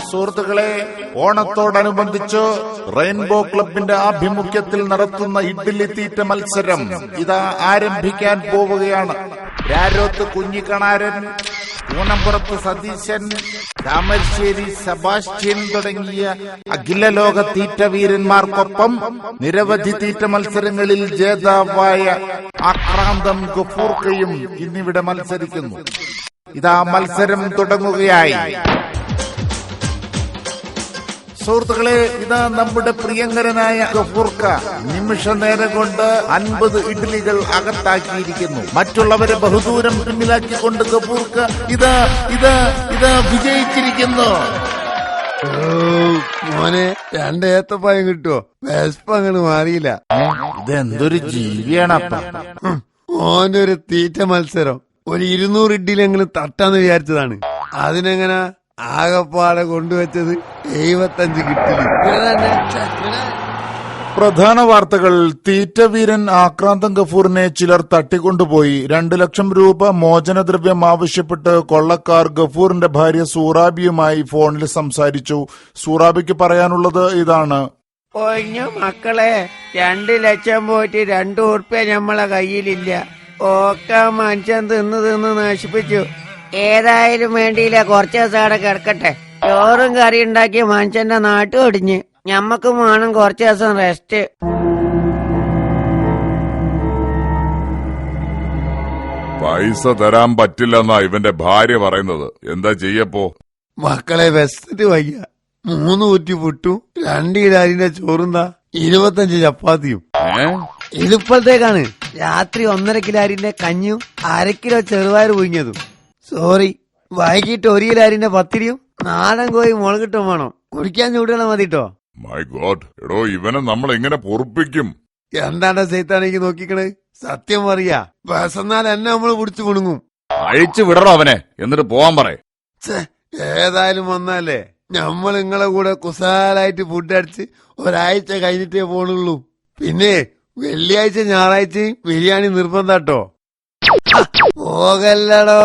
സുഹൃത്തുക്കളെ, ഓണത്തോടനുബന്ധിച്ച് റെയിൻബോ ക്ലബിന്റെ ആഭിമുഖ്യത്തിൽ നടത്തുന്ന ഇഡ്ഡലി തീറ്റ മത്സരം ഇതാ ആരംഭിക്കാൻ പോവുകയാണ്. രാരോത്ത് കുഞ്ഞിക്കണാരൻ, കൂനമ്പുറത്ത് സതീശൻ, താമരശ്ശേരി സെബാസ്റ്റ്യൻ തുടങ്ങിയ അഖില ലോക തീറ്റ വീരന്മാർക്കൊപ്പം നിരവധി തീറ്റ മത്സരങ്ങളിൽ ജേതാവായ ആക്രാന്തം ഗഫൂർക്കയും ഇന്നിവിടെ മത്സരിക്കുന്നു. ഇതാ മത്സരം തുടങ്ങുകയായി. സുഹൃത്തുക്കളെ, ഇതാ നമ്മുടെ പ്രിയങ്കരനായ ഗഫൂർക്ക നിമിഷ നേരം കൊണ്ട് 50 ഇഡ്ഡലികൾ അകത്താക്കിയിരിക്കുന്നു. മറ്റുള്ളവരെ ബഹുദൂരം പിന്നിലാക്കിക്കൊണ്ട് ഗഫൂർക്ക ഇതാ വിജയിച്ചിരിക്കുന്നു. മോനെ, 2 ഏത്തപ്പായം കിട്ടുവോ? വിശപ്പങ്ങട് മാറിയില്ല. ഇതെന്തൊരു ജീവിയാണപ്പ. മോന്റെ ഒരു തീറ്റ മത്സരം ഒരു 200 ഇഡ്ഡലിയെങ്കിലും തട്ടാന്ന് വിചാരിച്ചതാണ്. അതിനെങ്ങനെ ആകപ്പാടെ കൊണ്ടുവച്ചത് 75 കിട്ടില്ല. പ്രധാന വാർത്തകൾ. തീറ്റ വീരൻ ആക്രാന്തം ഗഫൂറിനെ ചിലർ തട്ടിക്കൊണ്ടുപോയി. 2 ലക്ഷം രൂപ മോചനദ്രവ്യം ആവശ്യപ്പെട്ട് കൊള്ളക്കാർ ഗഫൂറിന്റെ ഭാര്യ സൂറാബിയുമായി ഫോണിൽ സംസാരിച്ചു. സൂറാബിക്ക് പറയാനുള്ളത് ഇതാണ്: ഒഞ്ഞു മക്കളെ, 2 ലക്ഷം പോയിട്ട് 2 ഉറുപ്പ്യ നമ്മളെ കയ്യിലില്ല. ഒക്കെ മനുഷ്യൻ തിന്ന് നശിപ്പിച്ചു. ഏതായാലും വേണ്ടിയില്ല, കുറച്ച് ദിവസം അവിടെ കിടക്കട്ടെ. ചോറും കറി ഉണ്ടാക്കിയ മനുഷ്യന്റെ നാട്ടു ഒടിഞ്ഞ്. ഞമ്മക്കും വേണം കുറച്ച് ദിവസം റെസ്റ്റ്. പൈസ തരാൻ പറ്റില്ലെന്നാ ഇവന്റെ ഭാര്യ പറയുന്നത്. എന്താ ചെയ്യപ്പോ? മക്കളെ, വിശന്നിട്ട് വയ്യ. 3 കുറ്റി പുട്ടും 2 കിലോ അരിന്റെ ചോറുന്താ 25 ചപ്പാത്തിയും. ഇതിപ്പോഴത്തേക്കാണ്. രാത്രി 1.5 കിലോ അരിന്റെ കഞ്ഞും 1/2 കിലോ ചെറുപയർ പുഴുങ്ങിയതും. സോറി, വൈകിട്ട് 1 കിലോ അരിന്റെ പത്തിരിയും നാടൻ കോഴി മുളകിട്ടും വേണം. കുടിക്കാൻ ചൂടുള്ള മതിട്ടോ. മൈ ഗോഡ്, എടോ ഇവനെ നമ്മൾ എങ്ങനെ പൊറുപ്പിക്കും? എന്താണ്ടാ സൈത്താനെനിക്ക് നോക്കിക്കണേ? സത്യം പറയാ, വിശന്നാൽ എന്നെ നമ്മള് പിടിച്ചു മുണുങ്ങും. അഴിച്ചു വിടറോ അവനെ, എന്നിട്ട് പോവാൻ പറ. ഏതായാലും വന്നാലേ നമ്മൾ നിങ്ങളെ കൂടെ കുശാലായിട്ട് ഫുഡ് അടിച്ച് ഒരാഴ്ച കഴിഞ്ഞിട്ടേ പോണുള്ളൂ. പിന്നെ വെള്ളിയാഴ്ച ഞായറാഴ്ച ബിരിയാണി നിർബന്ധാട്ടോ. പോകല്ലടോ.